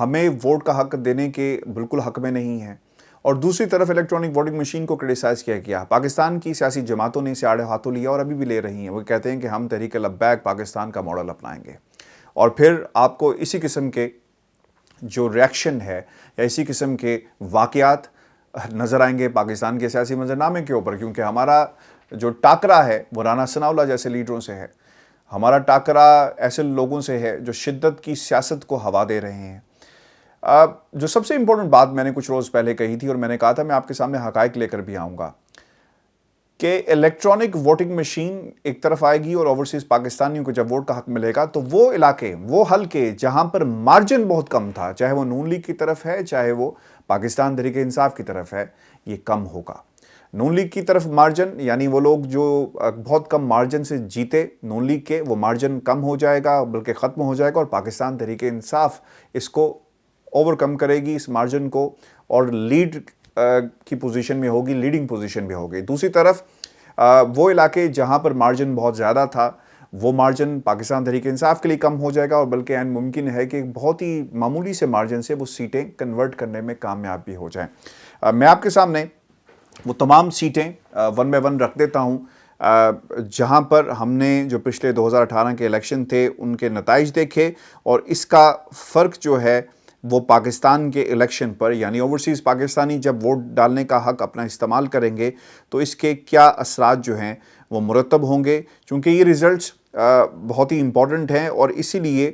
ہمیں ووٹ کا حق دینے کے بالکل حق میں نہیں ہیں، اور دوسری طرف الیکٹرانک ووٹنگ مشین کو کرٹیسائز کیا گیا۔ پاکستان کی سیاسی جماعتوں نے اسے آڑے ہاتھوں لیا اور ابھی بھی لے رہی ہیں۔ وہ کہتے ہیں کہ ہم تحریک لبیک پاکستان کا ماڈل اپنائیں گے، اور پھر آپ کو اسی قسم کے جو ریاکشن ہے یا اسی قسم کے واقعات نظر آئیں گے پاکستان کے سیاسی منظرنامے کے اوپر، کیونکہ ہمارا جو ٹاکرا ہے وہ رانا ثناءاللہ جیسے لیڈروں سے ہے، ہمارا ٹاکرا ایسے لوگوں سے ہے جو شدت کی سیاست کو ہوا دے رہے ہیں۔ جو سب سے امپورٹنٹ بات میں نے کچھ روز پہلے کہی تھی اور میں نے کہا تھا میں آپ کے سامنے حقائق لے کر بھی آؤں گا کہ الیکٹرانک ووٹنگ مشین ایک طرف آئے گی اور اوورسیز پاکستانیوں کو جب ووٹ کا حق ملے گا تو وہ علاقے، وہ حلقے جہاں پر مارجن بہت کم تھا، چاہے وہ نون لیگ کی طرف ہے چاہے وہ پاکستان تحریک انصاف کی طرف ہے، یہ کم ہوگا۔ نون لیگ کی طرف مارجن یعنی وہ لوگ جو بہت کم مارجن سے جیتے نون لیگ کے، وہ مارجن کم ہو جائے گا بلکہ ختم ہو جائے گا، اور پاکستان تحریک انصاف اس کو اوور کم کرے گی اس مارجن کو، اور لیڈ کی پوزیشن میں ہوگی، لیڈنگ پوزیشن بھی ہوگی۔ دوسری طرف وہ علاقے جہاں پر مارجن بہت زیادہ تھا وہ مارجن پاکستان تحریک انصاف کے لیے کم ہو جائے گا، اور بلکہ عین ممکن ہے کہ بہت ہی معمولی سے مارجن سے وہ سیٹیں کنورٹ کرنے میں کامیاب بھی ہو جائیں۔ میں آپ کے سامنے وہ تمام سیٹیں ون بائی ون رکھ دیتا ہوں جہاں پر ہم نے جو پچھلے 2018 کے الیکشن تھے ان کے نتائج دیکھے، اور اس کا فرق جو ہے وہ پاکستان کے الیکشن پر، یعنی اوورسیز پاکستانی جب ووٹ ڈالنے کا حق اپنا استعمال کریں گے تو اس کے کیا اثرات جو ہیں وہ مرتب ہوں گے، چونکہ یہ ریزلٹس بہت ہی امپورٹنٹ ہیں، اور اسی لیے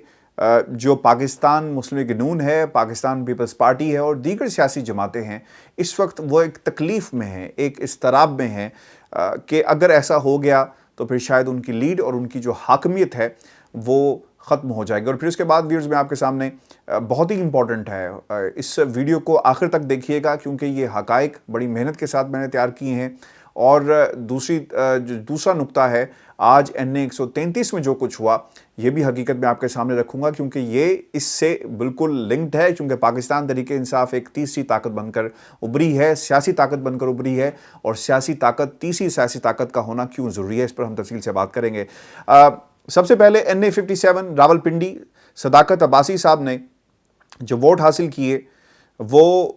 جو پاکستان مسلم لیگ نون ہے، پاکستان پیپلز پارٹی ہے اور دیگر سیاسی جماعتیں ہیں، اس وقت وہ ایک تکلیف میں ہیں، ایک اضطراب میں ہیں کہ اگر ایسا ہو گیا تو پھر شاید ان کی لیڈ اور ان کی جو حاکمیت ہے وہ ختم ہو جائے گی۔ اور پھر اس کے بعد ویورز میں آپ کے سامنے بہت ہی امپورٹنٹ ہے، اس ویڈیو کو آخر تک دیکھیے گا کیونکہ یہ حقائق بڑی محنت کے ساتھ میں نے تیار کی ہیں، اور دوسرا نقطہ ہے آج NA 133 میں جو کچھ ہوا یہ بھی حقیقت میں آپ کے سامنے رکھوں گا، کیونکہ یہ اس سے بالکل لنکڈ ہے، کیونکہ پاکستان تحریک انصاف ایک تیسری طاقت بن کر ابھری ہے، سیاسی طاقت بن کر ابھری ہے، اور سیاسی طاقت، تیسری سیاسی طاقت کا ہونا کیوں ضروری ہے اس پر ہم تفصیل سے بات کریں گے۔ سب سے پہلے NA 57 راولپنڈی، صداقت عباسی صاحب نے جو ووٹ حاصل کیے وہ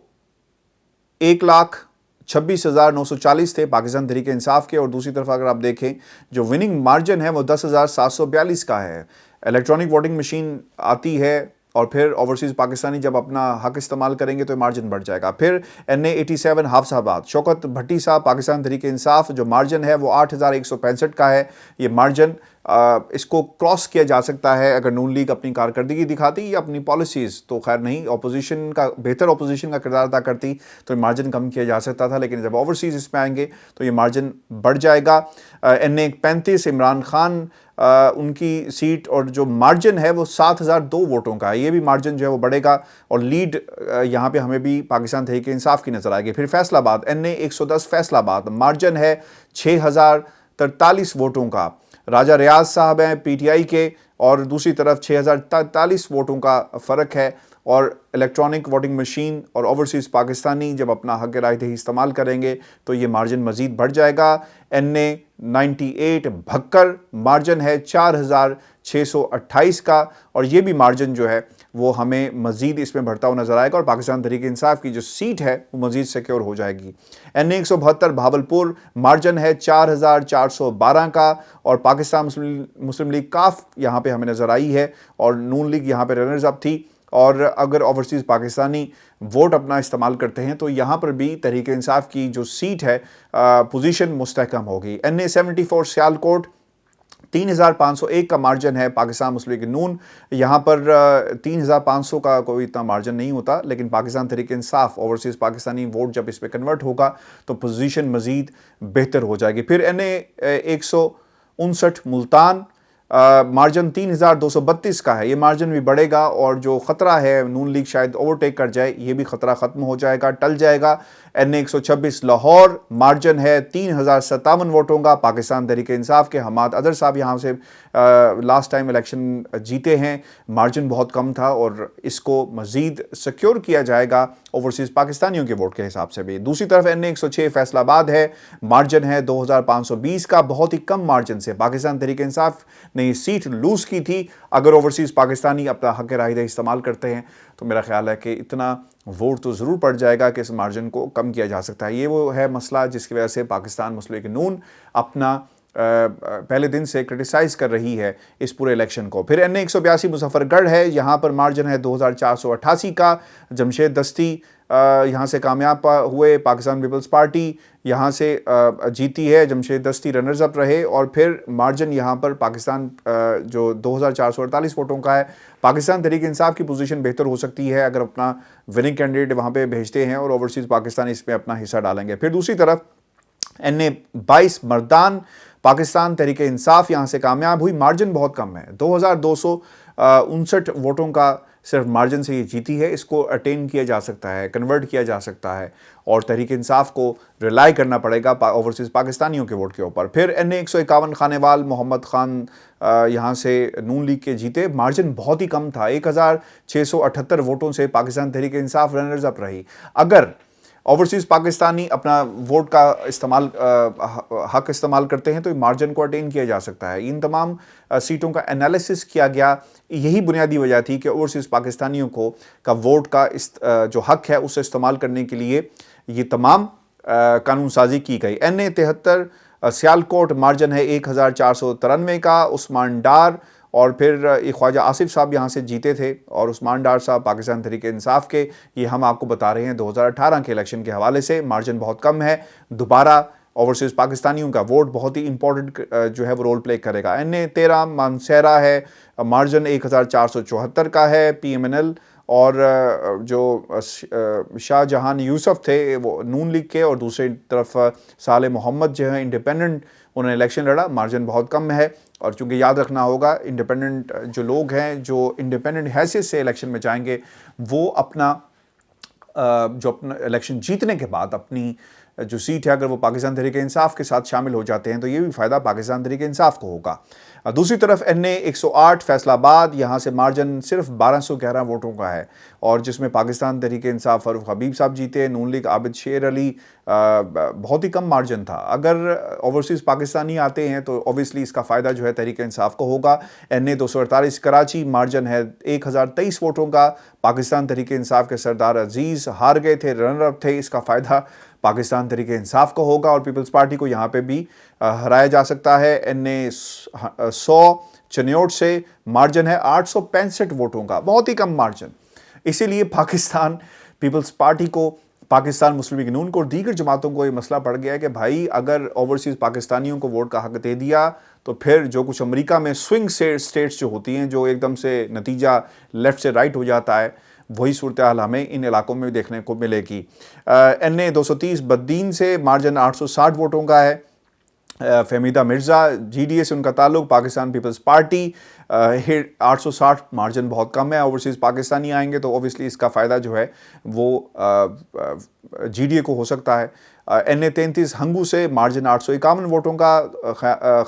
1,26,940 تھے پاکستان تحریک انصاف کے، اور دوسری طرف اگر آپ دیکھیں جو وننگ مارجن ہے وہ 10,742 کا ہے۔ الیکٹرانک ووٹنگ مشین آتی ہے اور پھر اوورسیز پاکستانی جب اپنا حق استعمال کریں گے تو مارجن بڑھ جائے گا۔ پھر NA 87 حافظ آباد، شوکت بھٹی صاحب پاکستان تحریک انصاف، جو مارجن ہے وہ 8,165 کا ہے۔ یہ مارجن اس کو کراس کیا جا سکتا ہے اگر نون لیگ اپنی کارکردگی دکھاتی یا اپنی پالیسیز تو خیر نہیں، اپوزیشن کا بہتر اپوزیشن کا کردار ادا کرتی تو یہ مارجن کم کیا جا سکتا تھا، لیکن جب اوورسیز اس میں آئیں گے تو یہ مارجن بڑھ جائے گا۔ NA 35 عمران خان ان کی سیٹ، اور جو مارجن ہے وہ 7,002 ووٹوں کا ہے، یہ بھی مارجن جو ہے وہ بڑھے گا، اور لیڈ یہاں پہ ہمیں بھی پاکستان تحریک انصاف کی نظر آئے گی۔ پھر فیصل آباد، NA 110 فیصل آباد، مارجن ہے 6,043 ووٹوں کا، راجہ ریاض صاحب ہیں PTI کے، اور دوسری طرف 6,043 ووٹوں کا فرق ہے، اور الیکٹرانک ووٹنگ مشین اور اوورسیز پاکستانی جب اپنا حق رائے دہی استعمال کریں گے تو یہ مارجن مزید بڑھ جائے گا۔ NA 98 بھکر، مارجن ہے 4,628 کا، اور یہ بھی مارجن جو ہے وہ ہمیں مزید اس میں بڑھتا ہوا نظر آئے گا، اور پاکستان تحریک انصاف کی جو سیٹ ہے وہ مزید سیکیور ہو جائے گی۔ NA 172 بھاولپور، مارجن ہے 4,412 کا، اور پاکستان مسلم لیگ کاف یہاں پہ ہمیں نظر آئی ہے، اور نون لیگ یہاں پہ رنرز اپ تھی، اور اگر اوورسیز پاکستانی ووٹ اپنا استعمال کرتے ہیں تو یہاں پر بھی تحریک انصاف کی جو سیٹ ہے پوزیشن مستحکم ہوگی۔ NA 74 سیالکوٹ، 3,501 کا مارجن ہے پاکستان مسلم لیگ نون، یہاں پر 3,500 کا کوئی اتنا مارجن نہیں ہوتا، لیکن پاکستان تحریک انصاف اوورسیز پاکستانی ووٹ جب اس پہ کنورٹ ہوگا تو پوزیشن مزید بہتر ہو جائے گی۔ پھر NA 159 ملتان، مارجن 3,232 کا ہے، یہ مارجن بھی بڑھے گا، اور جو خطرہ ہے نون لیگ شاید اوورٹیک کر جائے یہ بھی خطرہ ختم ہو جائے گا، ٹل جائے گا۔ NA 126 لاہور، مارجن ہے 3,057 ووٹوں کا، پاکستان تحریک انصاف کے حماد اظہر صاحب یہاں سے لاسٹ ٹائم الیکشن جیتے ہیں، مارجن بہت کم تھا، اور اس کو مزید سیکیور کیا جائے گا اوورسیز پاکستانیوں کے ووٹ کے حساب سے بھی۔ دوسری طرف NA 106 فیصل آباد ہے، مارجن ہے 2,520 کا، بہت ہی کم مارجن سے پاکستان تحریک انصاف نے یہ سیٹ لوز کی تھی۔ اگر اوورسیز پاکستانی اپنا حق رائے دہی استعمال کرتے ہیں تو میرا خیال ہے کہ اتنا ووٹ تو ضرور پڑ جائے گا کہ اس مارجن کو کم کیا جا سکتا ہے. یہ وہ ہے مسئلہ جس کی وجہ سے پاکستان مسلم لیگ نون اپنا پہلے دن سے کرٹیسائز کر رہی ہے اس پورے الیکشن کو. پھر NA 182 مظفر گڑھ ہے, یہاں پر مارجن ہے 2488 کا. جمشید دستی یہاں سے کامیاب ہوئے, پاکستان پیپلز پارٹی یہاں سے جیتی ہے, جمشید دستی رنرز اپ رہے. اور پھر مارجن یہاں پر پاکستان جو 2448 ووٹوں کا ہے, پاکستان تحریک انصاف کی پوزیشن بہتر ہو سکتی ہے اگر اپنا وننگ کینڈیڈیٹ وہاں پہ بھیجتے ہیں اور اوورسیز پاکستانی اس میں اپنا حصہ ڈالیں گے. پھر دوسری طرف NA 22 مردان پاکستان تحریک انصاف یہاں سے کامیاب ہوئی, مارجن بہت کم ہے, 2259 ووٹوں کا صرف مارجن سے یہ جیتی ہے. اس کو اٹین کیا جا سکتا ہے, کنورٹ کیا جا سکتا ہے, اور تحریک انصاف کو ریلائی کرنا پڑے گا اوورسیز پاکستانیوں کے ووٹ کے اوپر. پھر NA 151 خانے وال محمد خان یہاں سے نون لیگ کے جیتے, مارجن بہت ہی کم تھا, 1678 ووٹوں سے پاکستان تحریک انصاف رنرز اپ رہی. اگر اوورسیز پاکستانی اپنا ووٹ کا حق استعمال کرتے ہیں تو مارجن کو اٹین کیا جا سکتا ہے. ان تمام سیٹوں کا انالیسس کیا گیا, یہی بنیادی وجہ تھی کہ اوورسیز پاکستانیوں کا ووٹ کا جو حق ہے اسے استعمال کرنے کے لیے یہ تمام قانون سازی کی گئی. NA 73 سیالکوٹ مارجن ہے 1493 کا, عثمان ڈار اور پھر خواجہ آصف صاحب یہاں سے جیتے تھے, اور عثمان ڈار صاحب پاکستان تحریک انصاف کے, یہ ہم آپ کو بتا رہے ہیں 2018 کے الیکشن کے حوالے سے. مارجن بہت کم ہے, دوبارہ اوورسیز پاکستانیوں کا ووٹ بہت ہی امپورٹنٹ جو ہے وہ رول پلے کرے گا. NA 13 مانسیرا ہے, مارجن 1474 کا ہے. PMNL اور جو شاہ جہان یوسف تھے وہ نون لیگ کے, اور دوسری طرف صالح محمد جو ہیں انڈیپینڈنٹ, انہوں نے الیکشن لڑا, مارجن بہت کم ہے. اور چونکہ یاد رکھنا ہوگا انڈیپینڈنٹ جو لوگ ہیں جو انڈیپینڈنٹ حیثیت سے الیکشن میں جائیں گے, وہ اپنا الیکشن جیتنے کے بعد اپنی جو سیٹ ہے اگر وہ پاکستان تحریک انصاف کے ساتھ شامل ہو جاتے ہیں تو یہ بھی فائدہ پاکستان تحریک انصاف کو ہوگا. دوسری طرف NA 108 فیصل آباد, یہاں سے مارجن صرف 1211 ووٹوں کا ہے, اور جس میں پاکستان تحریک انصاف فاروق حبیب صاحب جیتے, نون لیگ عابد شیر علی, بہت ہی کم مارجن تھا. اگر اوورسیز پاکستانی آتے ہیں تو اوبیسلی اس کا فائدہ جو ہے تحریک انصاف کو ہوگا. NA 248 کراچی مارجن ہے 1023 ووٹوں کا, پاکستان تحریک انصاف کے سردار عزیز ہار گئے تھے, رنر اپ تھے, اس کا فائدہ پاکستان تحریک انصاف کو ہوگا, اور پیپلز پارٹی کو یہاں پہ بھی ہرایا جا سکتا ہے. NA 100 چنیوٹ سے مارجن ہے 865 ووٹوں کا, بہت ہی کم مارجن. اسی لیے پاکستان پیپلز پارٹی کو, پاکستان مسلم لیگ نون کو اور دیگر جماعتوں کو یہ مسئلہ پڑ گیا ہے کہ بھائی اگر اوورسیز پاکستانیوں کو ووٹ کا حق دے دیا تو پھر جو کچھ امریکہ میں سوئنگ سٹیٹس جو ہوتی ہیں جو ایک دم سے نتیجہ لیفٹ سے رائٹ ہو جاتا ہے, وہی صورتحال ہمیں ان علاقوں میں دیکھنے کو ملے گی. NA 230 بدین سے مارجن 860 ووٹوں کا ہے. فہمیدہ مرزا GDA سے ان کا تعلق, پاکستان پیپلز پارٹی, 860 مارجن بہت کم ہے. اوورسیز پاکستانی آئیں گے تو اوبیسلی اس کا فائدہ جو ہے وہ GDA کو ہو سکتا ہے. NA 33 ہنگو سے مارجن 851 ووٹوں کا.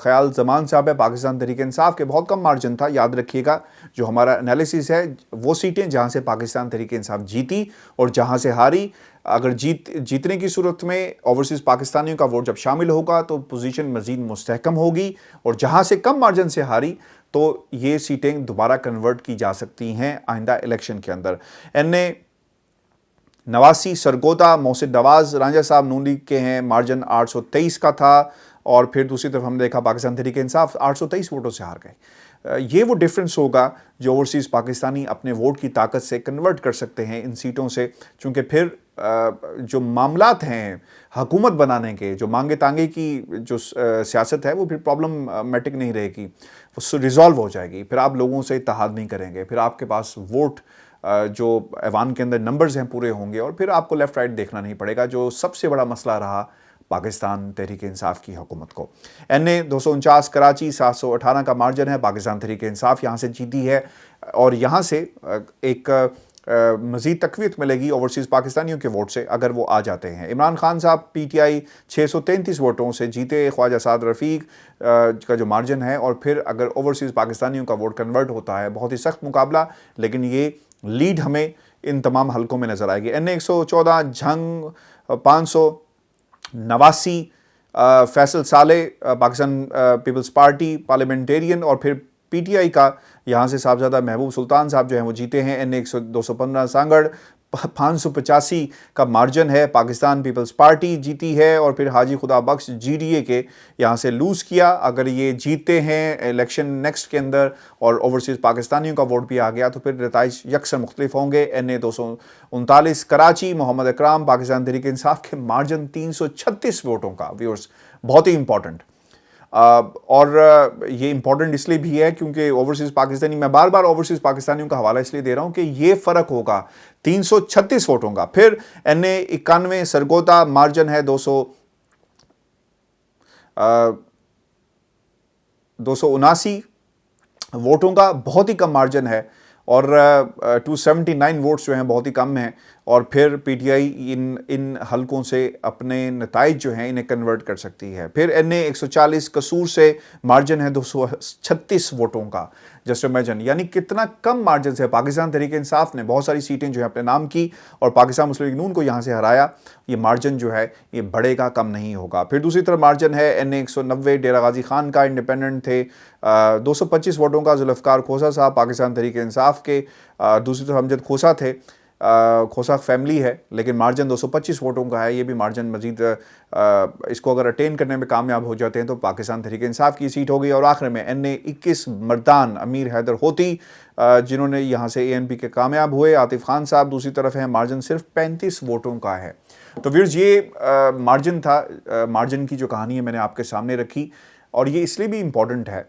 خیال زمان صاحب ہے پاکستان تحریک انصاف کے, بہت کم مارجن تھا. یاد رکھیے گا جو ہمارا انالیسس ہے وہ سیٹیں جہاں سے پاکستان تحریک انصاف جیتی اور جہاں سے ہاری, اگر جیتنے کی صورت میں اوورسیز پاکستانیوں کا ووٹ جب شامل ہوگا تو پوزیشن مزید مستحکم ہوگی, اور جہاں سے کم مارجن سے ہاری تو یہ سیٹیں دوبارہ کنورٹ کی جا سکتی ہیں آئندہ الیکشن کے اندر. NA 89 سرگودا محسن نواز رانجھا صاحب نون لیگ کے ہیں, مارجن 823 کا تھا. اور پھر دوسری طرف ہم نے دیکھا پاکستان تحریک انصاف 823 ووٹوں سے ہار گئے. یہ وہ ڈیفرنس ہوگا جو اوورسیز پاکستانی اپنے ووٹ کی طاقت سے کنورٹ کر سکتے ہیں ان سیٹوں سے, چونکہ پھر جو معاملات ہیں حکومت بنانے کے, جو مانگے تانگے کی جو سیاست ہے وہ پھر پرابلممیٹک نہیں رہے گی, وہ ریزالو ہو جائے گی. پھر آپ لوگوں سے اتحاد نہیں کریں گے, پھر آپ کے پاس ووٹ جو ایوان کے اندر نمبرز ہیں پورے ہوں گے, اور پھر آپ کو لیفٹ رائٹ دیکھنا نہیں پڑے گا, جو سب سے بڑا مسئلہ رہا پاکستان تحریک انصاف کی حکومت کو. NA 249 کراچی 718 کا مارجن ہے, پاکستان تحریک انصاف یہاں سے جیتی ہے, اور یہاں سے ایک مزید تقویت ملے گی اوورسیز پاکستانیوں کے ووٹ سے اگر وہ آ جاتے ہیں. عمران خان صاحب PTI 633 ووٹوں سے جیتے, خواجہ سعد رفیق کا جو مارجن ہے, اور پھر اگر اوورسیز پاکستانیوں کا ووٹ کنورٹ ہوتا ہے, بہت ہی سخت مقابلہ, لیکن یہ لیڈ ہمیں ان تمام حلقوں میں نظر آئے گی. NA 114 جھنگ 589 فیصل صالح پاکستان پیپلز پارٹی پارلیمنٹیرین, اور پھر پی ٹی آئی کا یہاں سے صاحبزادہ محبوب سلطان صاحب جو ہیں وہ جیتے ہیں. این اے 215 سانگڑ 585 کا مارجن ہے. پاکستان پیپلز پارٹی جیتی ہے, اور پھر حاجی خدا بخش جی ڈی اے کے یہاں سے لوز کیا. اگر یہ جیتے ہیں الیکشن نیکسٹ کے اندر اور اوورسیز پاکستانیوں کا ووٹ بھی آ گیا تو پھر نتائج یکساں مختلف ہوں گے. این اے 239 کراچی محمد اکرام پاکستان تحریک انصاف کے مارجن 336 ووٹوں کا. ویورز بہت ہی امپورٹنٹ, اور یہ امپورٹنٹ اس لیے بھی ہے کیونکہ اوورسیز پاکستانی, میں بار بار اوورسیز پاکستانیوں کا حوالہ اس لیے دے رہا ہوں کہ یہ فرق ہوگا 336 ووٹوں کا. پھر این اے 91 سرگودا مارجن ہے 279 ووٹوں کا, بہت ہی کم مارجن ہے, اور 279 ووٹس جو ہیں بہت ہی کم ہیں. اور پھر پی ٹی آئی ان حلقوں سے اپنے نتائج جو ہیں انہیں کنورٹ کر سکتی ہے. پھر این اے 140 قصور سے مارجن ہے 236 ووٹوں کا. جسٹ امیجن یعنی کتنا کم مارجن سے پاکستان تحریک انصاف نے بہت ساری سیٹیں جو ہیں اپنے نام کی اور پاکستان مسلم لیگ نون کو یہاں سے ہرایا. یہ مارجن جو ہے یہ بڑے کا کم نہیں ہوگا. پھر دوسری طرف مارجن ہے این اے 190 ڈیرہ غازی خان کا, انڈیپینڈنٹ تھے 225 ووٹوں کا. ذوالفقار کھوسا صاحب پاکستان تحریک انصاف کے, دوسری طرف امجد کھوسا تھے, کھوسا فیملی ہے لیکن مارجن 225 ووٹوں کا ہے. یہ بھی مارجن مزید اس کو اگر اٹین کرنے میں کامیاب ہو جاتے ہیں تو پاکستان تحریک انصاف کی سیٹ ہوگی. اور آخر میں این اے 21 مردان امیر حیدر ہوتی جنہوں نے یہاں سے اے این پی کے کامیاب ہوئے. عاطف خان صاحب دوسری طرف ہیں, مارجن صرف 35 ووٹوں کا ہے. تو ویئرز یہ مارجن تھا, مارجن کی جو کہانی ہے میں نے آپ کے سامنے رکھی, اور یہ اس لیے بھی امپورٹنٹ ہے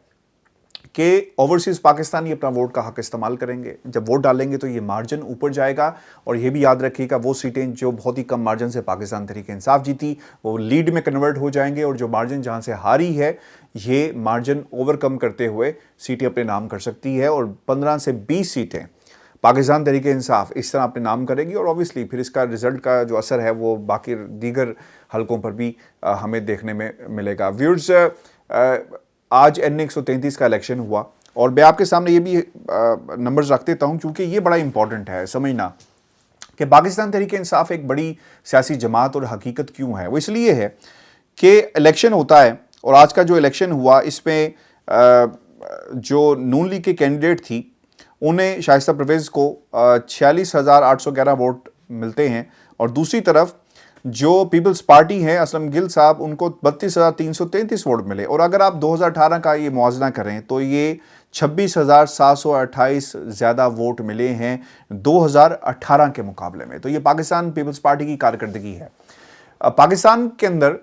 کہ اوورسیز پاکستانی اپنا ووٹ کا حق استعمال کریں گے. جب ووٹ ڈالیں گے تو یہ مارجن اوپر جائے گا, اور یہ بھی یاد رکھیے گا وہ سیٹیں جو بہت ہی کم مارجن سے پاکستان تحریک انصاف جیتی وہ لیڈ میں کنورٹ ہو جائیں گے, اور جو مارجن جہاں سے ہاری ہے یہ مارجن اوور کم کرتے ہوئے سیٹیں اپنے نام کر سکتی ہے, اور 15 سے 20 سیٹیں پاکستان تحریک انصاف اس طرح اپنے نام کرے گی. اور اوبویسلی پھر اس کا رزلٹ کا جو اثر ہے وہ باقی دیگر حلقوں پر بھی ہمیں دیکھنے میں ملے گا. ویورز آج این اے 133 کا الیکشن ہوا, اور میں آپ کے سامنے یہ بھی نمبرز رکھ دیتا ہوں کیونکہ یہ بڑا امپورٹنٹ ہے سمجھنا کہ پاکستان تحریک انصاف ایک بڑی سیاسی جماعت اور حقیقت کیوں ہے. وہ اس لیے ہے کہ الیکشن ہوتا ہے, اور آج کا جو الیکشن ہوا اس میں جو نون لیگ کے کینڈیڈیٹ تھی انہیں شائستہ پرویز کو 46,811 ووٹ ملتے ہیں, اور دوسری طرف جو پیپلز پارٹی ہے اسلم گل صاحب ان کو 32,333 ووٹ ملے. اور اگر آپ 2018 کا یہ موازنہ کریں تو یہ 26,728 زیادہ ووٹ ملے ہیں 2018 کے مقابلے میں. تو یہ پاکستان پیپلز پارٹی کی کارکردگی ہے. پاکستان کے اندر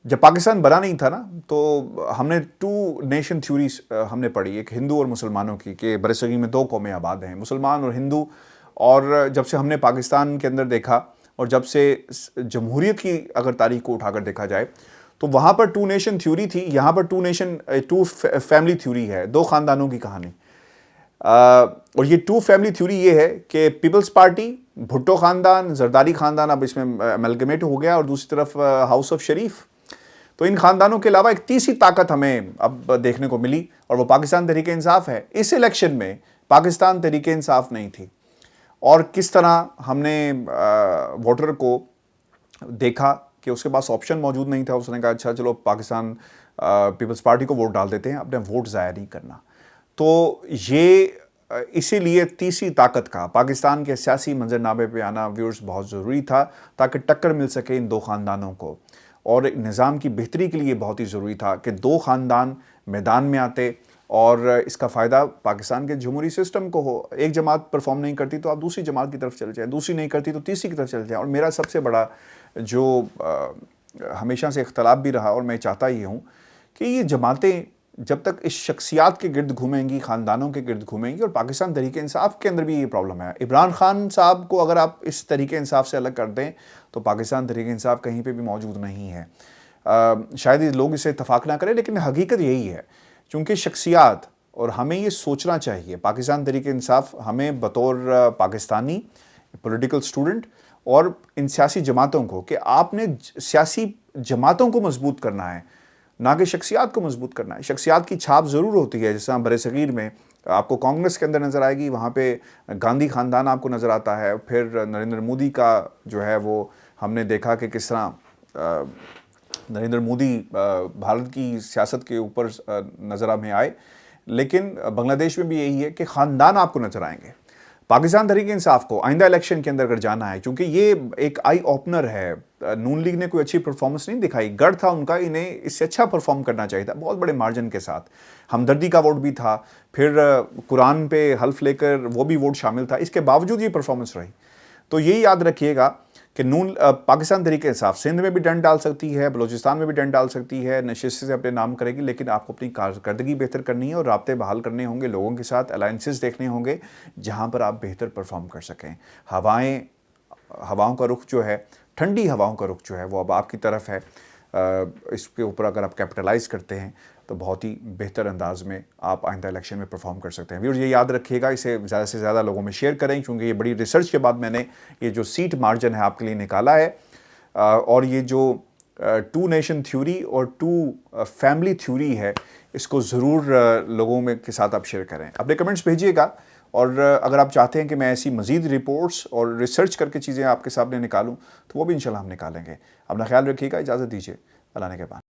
جب پاکستان بنا نہیں تھا نا تو ہم نے 2 نیشن تھیوریز ہم نے پڑھی, ایک ہندو اور مسلمانوں کی, کہ برصغیر میں 2 قومیں آباد ہیں, مسلمان اور ہندو. اور جب سے ہم نے پاکستان کے اندر دیکھا اور جب سے جمہوریت کی اگر تاریخ کو اٹھا کر دیکھا جائے تو وہاں پر 2 نیشن تھیوری تھی, یہاں پر 2 فیملی تھیوری ہے, 2 خاندانوں کی کہانی. اور یہ 2 فیملی تھیوری یہ ہے کہ پیپلز پارٹی, بھٹو خاندان, زرداری خاندان اب اس میں ایملگمیٹ ہو گیا, اور دوسری طرف ہاؤس آف شریف. تو ان خاندانوں کے علاوہ ایک تیسری طاقت ہمیں اب دیکھنے کو ملی, اور وہ پاکستان تحریک انصاف ہے. اس الیکشن میں پاکستان تحریک انصاف نہیں تھی, اور کس طرح ہم نے ووٹر کو دیکھا کہ اس کے پاس آپشن موجود نہیں تھا. اس نے کہا اچھا چلو پاکستان پیپلز پارٹی کو ووٹ ڈال دیتے ہیں, اپنے ووٹ ضائع نہیں کرنا. تو یہ اسی لیے تیسری طاقت کا پاکستان کے سیاسی منظرنامے پہ آنا ویورز بہت ضروری تھا, تاکہ ٹکر مل سکے ان 2 خاندانوں کو. اور نظام کی بہتری کے لیے بہت ہی ضروری تھا کہ 2 خاندان میدان میں آتے, اور اس کا فائدہ پاکستان کے جمہوری سسٹم کو ہو. ایک جماعت پرفارم نہیں کرتی تو آپ دوسری جماعت کی طرف چل جائیں, دوسری نہیں کرتی تو تیسری کی طرف چل جائیں. اور میرا سب سے بڑا جو ہمیشہ سے اختلاف بھی رہا, اور میں چاہتا ہی ہوں کہ یہ جماعتیں جب تک اس شخصیات کے گرد گھومیں گی, خاندانوں کے گرد گھومیں گی, اور پاکستان تحریک انصاف کے اندر بھی یہ پرابلم ہے. عمران خان صاحب کو اگر آپ اس تحریک انصاف سے الگ کر دیں تو پاکستان تحریک انصاف کہیں پہ بھی موجود نہیں ہے. شاید لوگ اسے اتفاق نہ کریں لیکن حقیقت یہی ہے, چونکہ شخصیات, اور ہمیں یہ سوچنا چاہیے پاکستان تحریک انصاف, ہمیں بطور پاکستانی پولیٹیکل سٹوڈنٹ اور ان سیاسی جماعتوں کو, کہ آپ نے سیاسی جماعتوں کو مضبوط کرنا ہے نہ کہ شخصیات کو مضبوط کرنا ہے. شخصیات کی چھاپ ضرور ہوتی ہے, جس طرح برصغیر میں آپ کو کانگریس کے اندر نظر آئے گی, وہاں پہ گاندھی خاندان آپ کو نظر آتا ہے. پھر نریندر مودی کا جو ہے وہ ہم نے دیکھا کہ کس طرح نریندر مودی بھارت کی سیاست کے اوپر نظر میں آئے. لیکن بنگلہ دیش میں بھی یہی ہے کہ خاندان آپ کو نظر آئیں گے. پاکستان تحریک انصاف کو آئندہ الیکشن کے اندر اگر جانا ہے، چونکہ یہ ایک آئی اوپنر ہے، نون لیگ نے کوئی اچھی پرفارمنس نہیں دکھائی، گڑھ تھا ان کا انہیں اس سے اچھا پرفارم کرنا چاہیے تھا بہت بڑے مارجن کے ساتھ. ہمدردی کا ووٹ بھی تھا، پھر قرآن پہ حلف لے کر وہ بھی ووٹ شامل تھا، اس کے باوجود یہ پرفارمنس رہی. تو یہی یاد رکھیے گا کہ پاکستان تحریک انصاف سندھ میں بھی ڈنڈ ڈال سکتی ہے، بلوچستان میں بھی ڈنڈ ڈال سکتی ہے، نشست سے اپنے نام کرے گی، لیکن آپ کو اپنی کارکردگی بہتر کرنی ہے اور رابطے بحال کرنے ہوں گے لوگوں کے ساتھ، الائنسز دیکھنے ہوں گے جہاں پر آپ بہتر پرفارم کر سکیں. ہواؤں کا رخ جو ہے، ٹھنڈی ہواؤں کا رخ جو ہے وہ اب آپ کی طرف ہے. اس کے اوپر اگر آپ کیپٹلائز کرتے ہیں تو بہت ہی بہتر انداز میں آپ آئندہ الیکشن میں پرفارم کر سکتے ہیں. ویورز یہ یاد رکھیے گا، اسے زیادہ سے زیادہ لوگوں میں شیئر کریں، کیونکہ یہ بڑی ریسرچ کے بعد میں نے یہ جو سیٹ مارجن ہے آپ کے لیے نکالا ہے. اور یہ جو 2 نیشن تھیوری اور 2 فیملی تھیوری ہے، اس کو ضرور لوگوں میں کے ساتھ آپ شیئر کریں. اپنے کمنٹس بھیجیے گا، اور اگر آپ چاہتے ہیں کہ میں ایسی مزید رپورٹس اور ریسرچ کر کے چیزیں آپ کے سامنے نکالوں تو وہ بھی انشاءاللہ ہم نکالیں گے. اپنا خیال رکھیے گا، اجازت دیجیے، اللہ نے کے بعد.